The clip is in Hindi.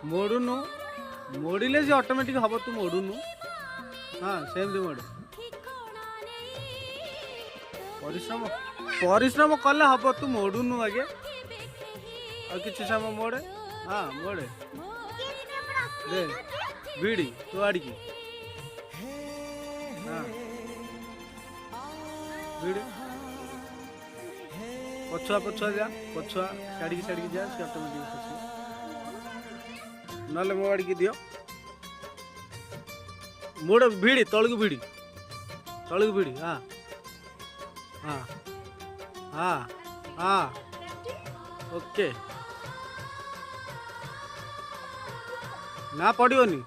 मोड़ुनु मोड़िले से ऑटोमेटिक हम तू मोड़ुनु। हाँ सेमती मोड़ परिश्रम परिश्रम कले हम तू मोड़ुनु आगे और किसी समय मोड़े। हाँ मोड़े दे बीड़ी तू आड़ की। हाँ बीड़ी पछुआ पछुआ जा पछुआ छाड़ी जा से ऑटोमेटिक खसी ना मो आड़ की दियो मोड़ भिड़ी तलू भिड़ी तलू भिड़ी। हाँ हाँ हाँ हाँ ओके ना पड़ोनी।